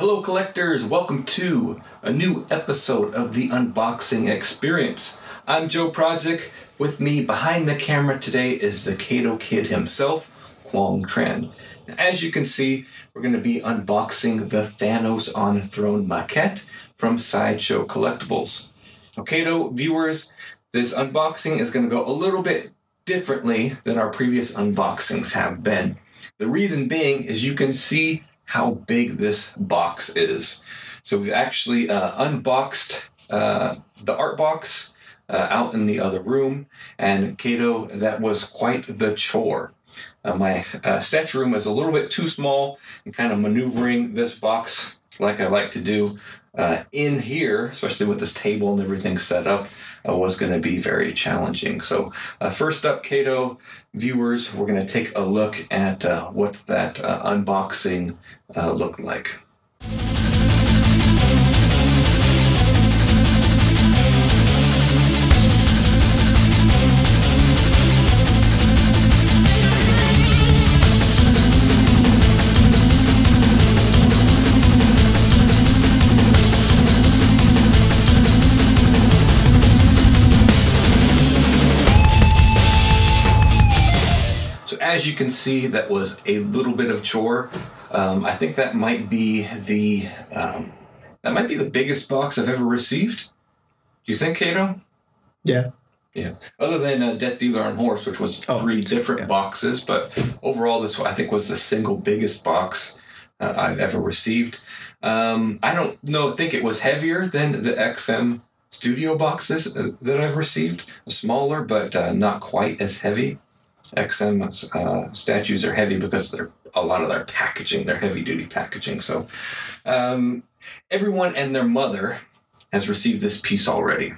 Hello collectors, welcome to a new episode of the Unboxing Experience. I'm Joe Prodzik. With me behind the camera today is the Kato Kid himself, Quang Tran. As you can see, we're going to be unboxing the Thanos on Throne Maquette from Sideshow Collectibles. Now, Kato viewers, this unboxing is going to go a little bit differently than our previous unboxings have been. The reason being is you can see how big this box is. So we've actually unboxed the art box out in the other room, and Kato, that was quite the chore. My statue room is a little bit too small, and kind of maneuvering this box like I like to do in here, especially with this table and everything set up, was going to be very challenging. So first up, Kato viewers, we're going to take a look at what that unboxing looked like. As you can see, that was a little bit of chore. I think that might be the biggest box I've ever received. Do you think, Kato? Yeah. Yeah. Other than Death Dealer on Horse, which was three different boxes, but overall, this I think was the single biggest box I've ever received. I don't think it was heavier than the XM Studio boxes that I've received. Smaller, but not quite as heavy. XM statues are heavy because they're a lot of their packaging, their heavy-duty packaging. So everyone and their mother has received this piece already.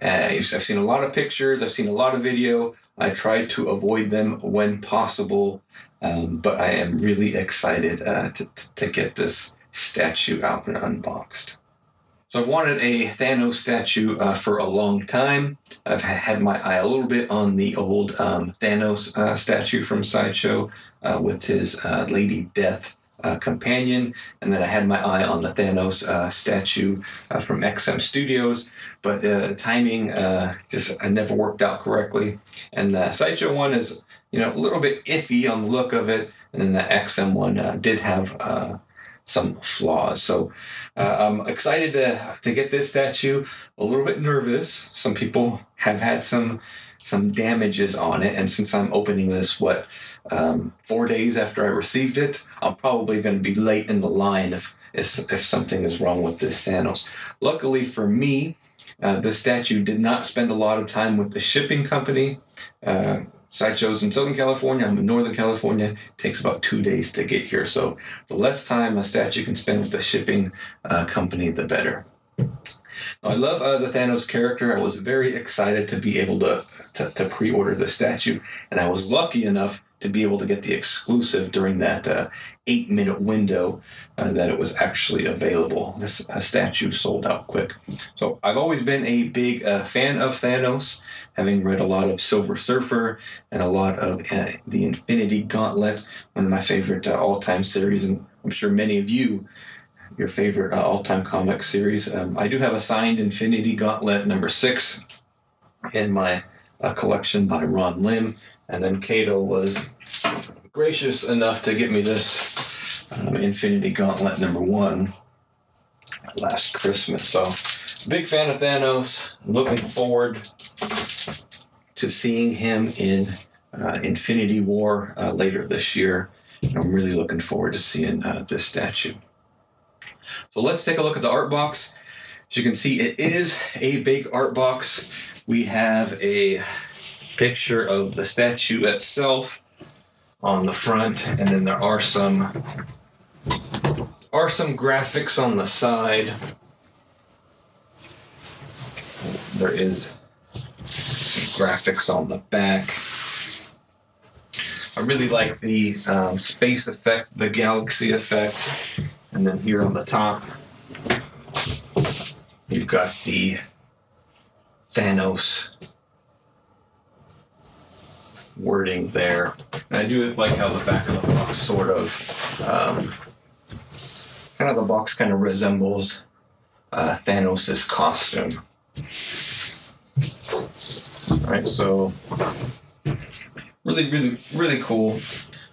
I've seen a lot of pictures. I've seen a lot of video. I tried to avoid them when possible, but I am really excited to get this statue out and unboxed. So I've wanted a Thanos statue for a long time. I've had my eye a little bit on the old Thanos statue from Sideshow with his Lady Death companion. And then I had my eye on the Thanos statue from XM Studios. But timing just never worked out correctly. And the Sideshow one is a little bit iffy on the look of it. And then the XM one did have some flaws. So I'm excited to get this statue. A little bit nervous. Some people have had some damages on it, and since I'm opening this 4 days after I received it, I'm probably going to be late in the line if something is wrong with this Thanos. Luckily for me, the statue did not spend a lot of time with the shipping company. Sideshow's in Southern California. I'm in Northern California. It takes about 2 days to get here. So the less time a statue can spend with the shipping company, the better. Now, I love the Thanos character. I was very excited to be able to pre-order the statue. And I was lucky enough to be able to get the exclusive during that 8-minute window that it was actually available. This statue sold out quick. So I've always been a big fan of Thanos, having read a lot of Silver Surfer and a lot of the Infinity Gauntlet, one of my favorite all-time series, and I'm sure many of you, your favorite all-time comic series. I do have a signed Infinity Gauntlet number 6 in my collection by Ron Lim, and then Kato was gracious enough to get me this Infinity Gauntlet number 1 last Christmas. So, big fan of Thanos. Looking forward to seeing him in Infinity War later this year. I'm really looking forward to seeing this statue. So let's take a look at the art box. As you can see, it is a big art box. We have a picture of the statue itself on the front, and then there are some graphics on the side. There is some graphics on the back. I really like the space effect, the galaxy effect, and then here on the top, you've got the Thanos wording there. And I do like how the back of the box sort of kind of the box kind of resembles Thanos' costume. Alright, so really cool.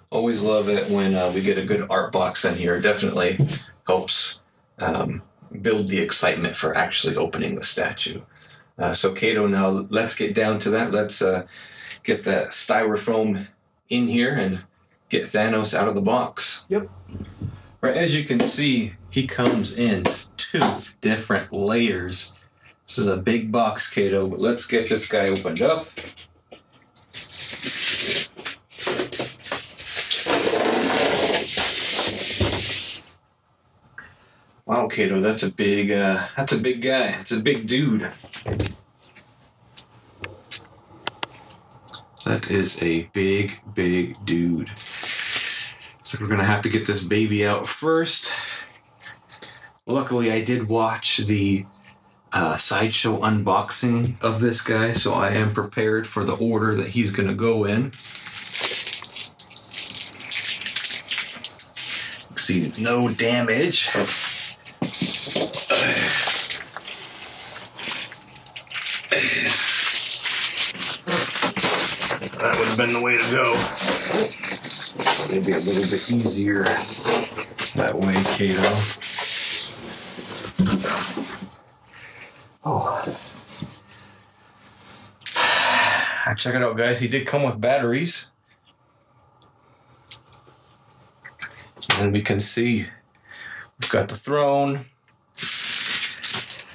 Always love it when we get a good art box in here. It definitely helps build the excitement for actually opening the statue. So Kato, now let's get down to that. Let's get that styrofoam in here and get Thanos out of the box. Yep. Right, as you can see, he comes in 2 different layers. This is a big box, Kato, but let's get this guy opened up. Wow, Kato, that's a big guy. It's a big dude. That is a big dude. So we're gonna have to get this baby out first. Luckily, I did watch the Sideshow unboxing of this guy, so I am prepared for the order that he's gonna go in. See, no damage. That would have been the way to go. Maybe a little bit easier that way, Kato. Oh. Check it out, guys. He did come with batteries. And we can see we've got the throne.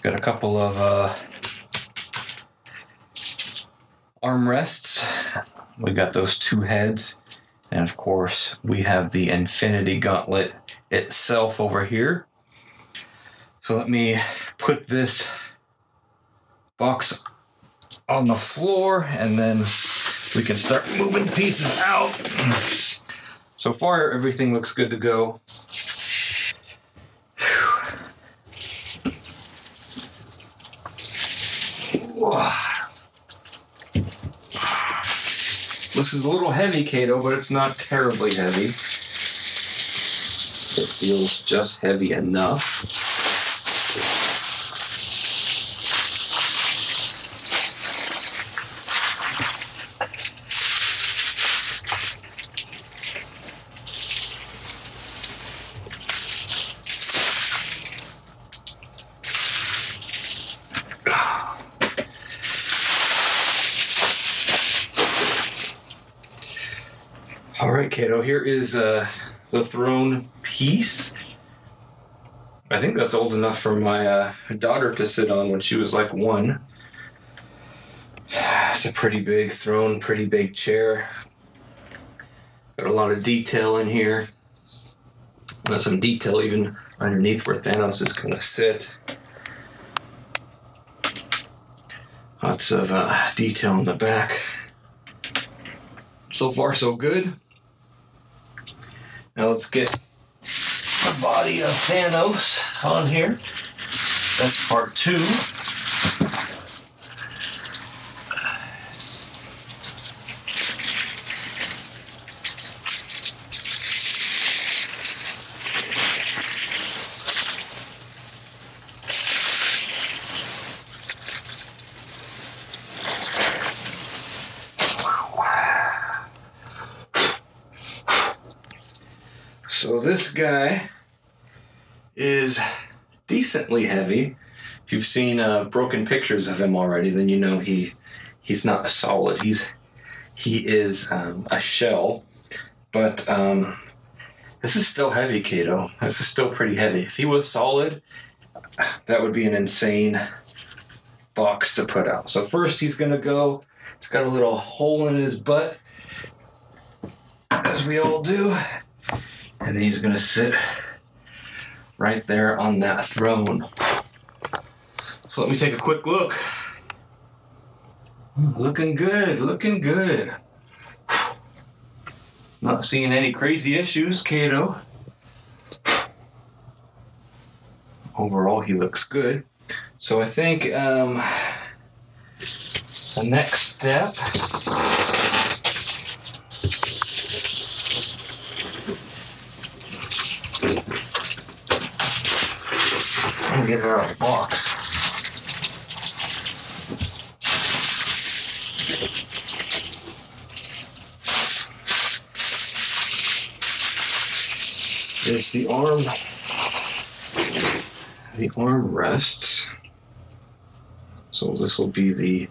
Got a couple of armrests. We got those 2 heads. And of course, we have the Infinity Gauntlet itself over here. So let me put this box on the floor and then we can start moving pieces out. So far, everything looks good to go. This is a little heavy, Kato, but it's not terribly heavy. It feels just heavy enough. All right, Kato, here is the throne piece. I think that's old enough for my daughter to sit on when she was like 1. It's a pretty big throne, pretty big chair. Got a lot of detail in here. Got some detail even underneath where Thanos is going to sit. Lots of detail in the back. So far, so good. Now let's get the body of Thanos on here. That's part 2. So this guy is decently heavy. If you've seen broken pictures of him already, then you know he's not a solid. He is a shell, but this is still heavy, Kato. This is still pretty heavy. If he was solid, that would be an insane box to put out. So first he's gonna go. He's got a little hole in his butt, as we all do. And then he's going to sit right there on that throne. So let me take a quick look. Looking good, looking good. Not seeing any crazy issues, Kato. Overall, he looks good. So I think the next step and get it out of the box. Is the arm rests. So this will be the.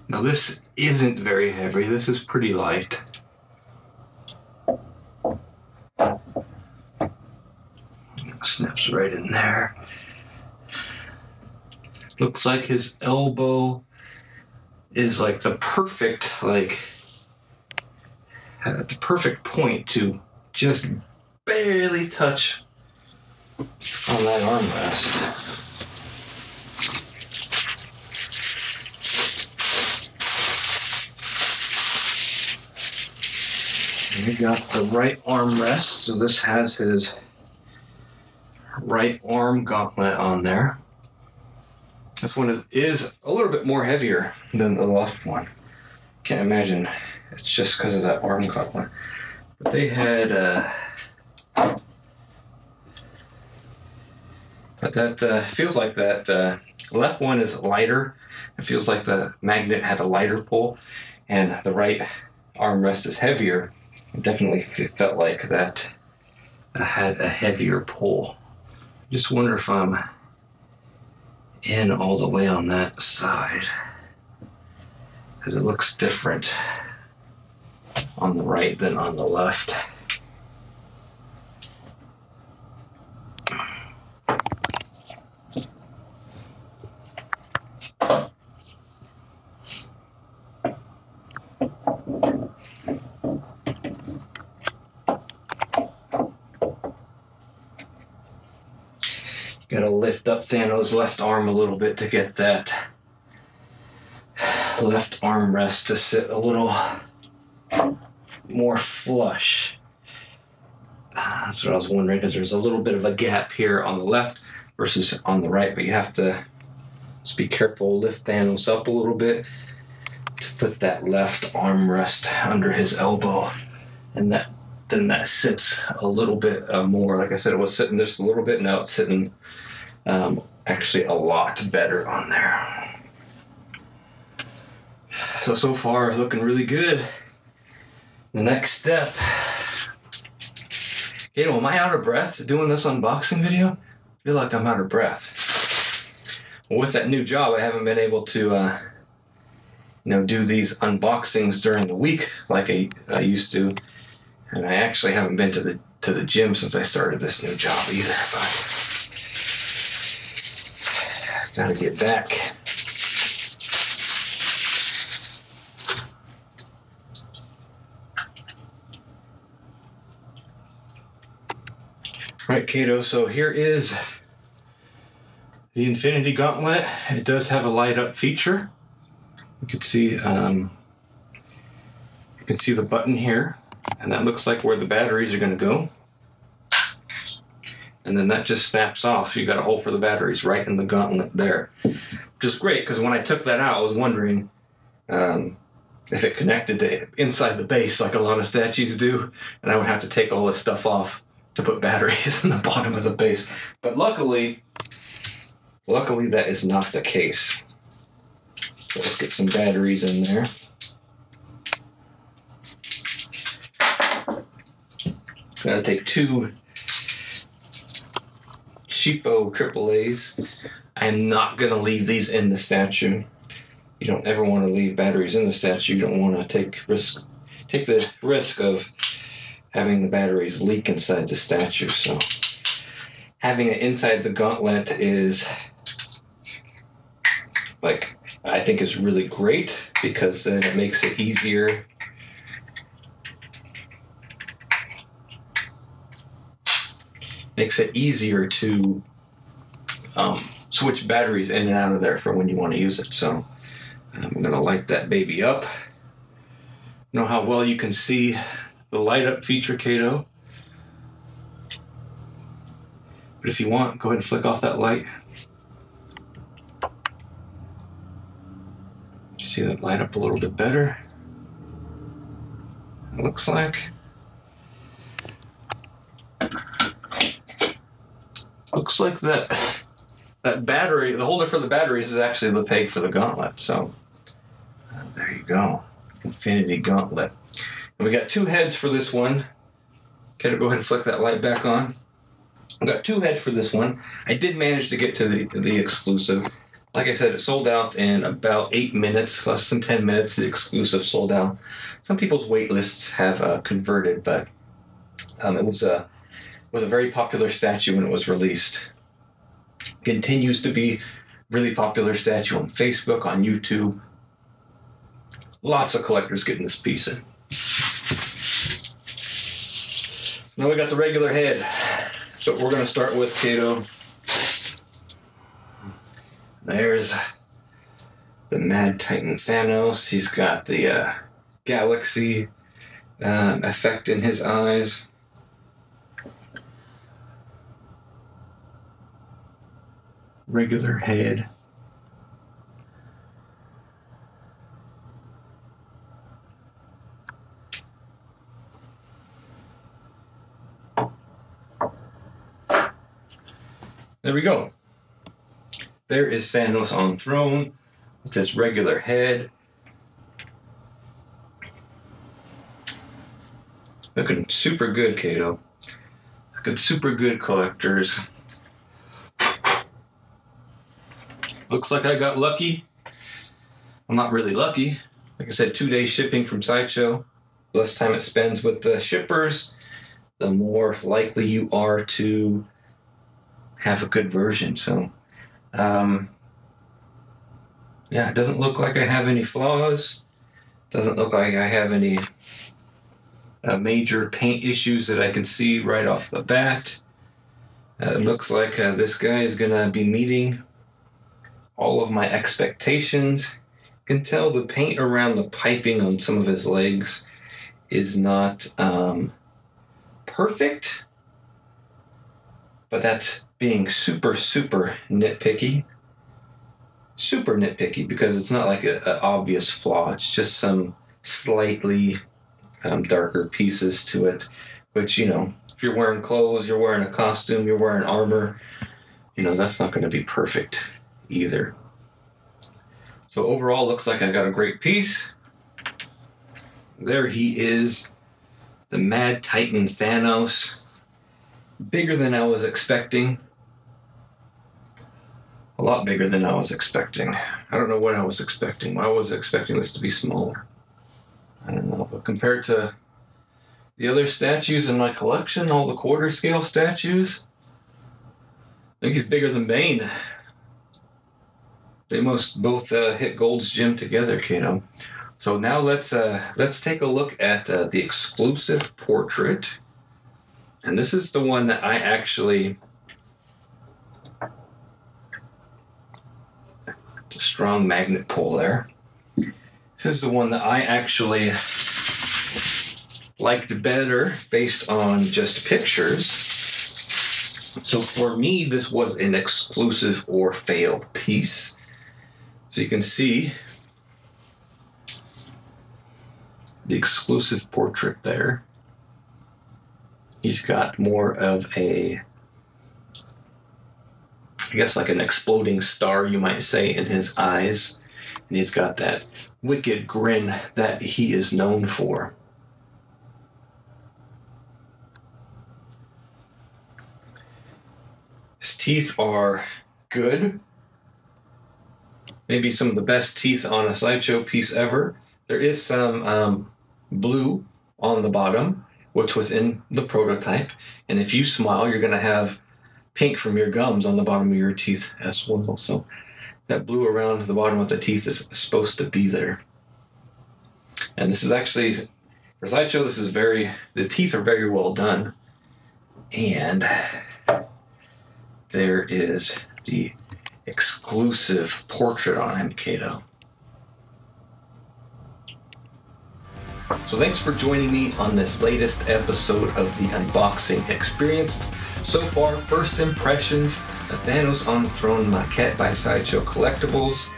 Now this isn't very heavy. This is pretty light. Snaps right in there. Looks like his elbow is like the perfect, at the perfect point to just barely touch on that armrest. We got the right armrest, so this has his right arm gauntlet on there. This one is a little bit more heavier than the left one. Can't imagine it's just because of that arm gauntlet. But they had, but that feels like that left one is lighter. It feels like the magnet had a lighter pull, and the right armrest is heavier. It definitely felt like that had a heavier pull. Just wonder if I'm in all the way on that side, because it looks different on the right than on the left. Gotta lift up Thanos' left arm a little bit to get that left armrest to sit a little more flush. That's what I was wondering, because there's a little bit of a gap here on the left versus on the right, but you have to just be careful, lift Thanos up a little bit to put that left armrest under his elbow, and then that sits a little bit more. Like I said, it was sitting just a little bit, now it's sitting actually a lot better on there. So far looking really good. The next step. Am I out of breath doing this unboxing video? I feel like I'm out of breath. Well, with that new job, I haven't been able to do these unboxings during the week like I used to. And I actually haven't been to the gym since I started this new job either, but gotta get back. Right, Kato, so here is the Infinity Gauntlet. It does have a light up feature. You can see the button here, and that looks like where the batteries are going to go. And then that just snaps off. You got a hole for the batteries right in the gauntlet there, which is great, because when I took that out, I was wondering if it connected to inside the base like a lot of statues do, and I would have to take all this stuff off to put batteries in the bottom of the base. But luckily that is not the case. So let's get some batteries in there. Gotta take 2 cheapo AAAs. I'm not gonna leave these in the statue. You don't ever want to leave batteries in the statue. You don't want to take the risk of having the batteries leak inside the statue. So having it inside the gauntlet is, I think is really great, because then it makes it easier to switch batteries in and out of there for when you want to use it. So I'm going to light that baby up. Know how well you can see the light up feature, Kato. But if you want, go ahead and flick off that light. You see that light up a little bit better? It looks looks like that battery, the holder for the batteries is actually the peg for the Gauntlet. So there you go, Infinity Gauntlet. And we got 2 heads for this one. Okay, go ahead and flick that light back on. I've got 2 heads for this one. I did manage to get to the exclusive. Like I said, it sold out in about 8 minutes, less than 10 minutes. The exclusive sold out. Some people's wait lists have converted, but it was a very popular statue when it was released. Continues to be really popular statue on Facebook, on YouTube. Lots of collectors getting this piece in. Now we got the regular head. So we're going to start with Kato. There's the Mad Titan Thanos. He's got the galaxy effect in his eyes. Regular head. There we go. There is Thanos on throne with his regular head. Looking super good, Kato. Looking super good, collectors. Looks like I got lucky. I'm not really lucky. Like I said, 2-day shipping from Sideshow. The less time it spends with the shippers, the more likely you are to have a good version. So yeah, it doesn't look like I have any flaws. Doesn't look like I have any major paint issues that I can see right off the bat. It looks like this guy is gonna be meeting all of my expectations. You can tell the paint around the piping on some of his legs is not perfect, but that's being super nitpicky. Super nitpicky, because it's not like an obvious flaw. It's just some slightly darker pieces to it, which, you know, if you're wearing clothes, you're wearing a costume, you're wearing armor, you know, that's not going to be perfect either. So overall, looks like I got a great piece. There he is, the Mad Titan Thanos. Bigger than I was expecting. A lot bigger than I was expecting. I don't know what I was expecting. I was expecting this to be smaller. I don't know, but compared to the other statues in my collection, all the quarter scale statues, I think he's bigger than Bane. They must both hit Gold's Gym together, Kato. So now let's take a look at the exclusive portrait. And this is the one that I actually... It's a strong magnet pull there. This is the one that I actually liked better based on just pictures. So for me, this was an exclusive or fail piece. So you can see the exclusive portrait there. He's got more of a, I guess like an exploding star, you might say, in his eyes. And he's got that wicked grin that he is known for. His teeth are good. Maybe some of the best teeth on a Sideshow piece ever. There is some blue on the bottom, which was in the prototype. And if you smile, you're going to have pink from your gums on the bottom of your teeth as well. So that blue around the bottom of the teeth is supposed to be there. And this is actually, for Sideshow, this is the teeth are very well done. And there is the exclusive portrait on him, Kato. So thanks for joining me on this latest episode of the unboxing experience. So far, first impressions of Thanos on Throne Maquette by Sideshow Collectibles.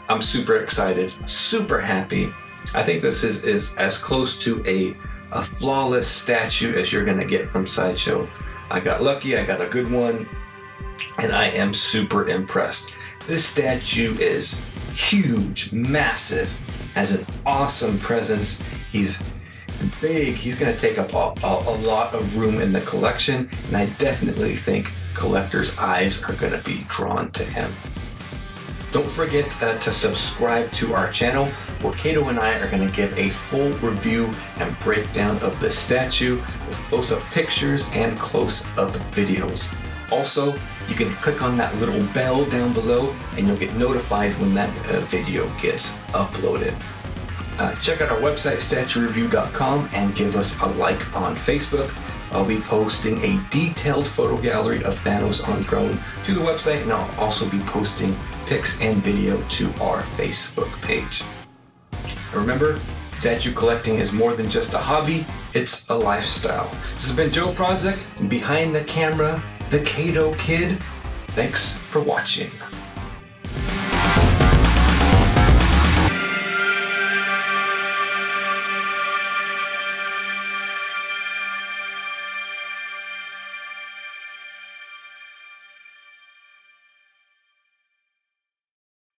I'm super excited, super happy. I think this is as close to a flawless statue as you're gonna get from Sideshow I got lucky, I got a good one, and I am super impressed. This statue is huge, massive, has an awesome presence. He's big, he's gonna take up a lot of room in the collection, and I definitely think collectors' eyes are gonna be drawn to him. Don't forget to subscribe to our channel, where Kato and I are going to give a full review and breakdown of the statue with close-up pictures and close-up videos. Also, you can click on that little bell down below and you'll get notified when that video gets uploaded. Check out our website, statuereview.com, and give us a like on Facebook. I'll be posting a detailed photo gallery of Thanos on Throne to the website, and I'll also be posting pics and video to our Facebook page. And remember, statue collecting is more than just a hobby, it's a lifestyle. This has been Joe Prodzik, and behind the camera, the Kato Kid. Thanks for watching.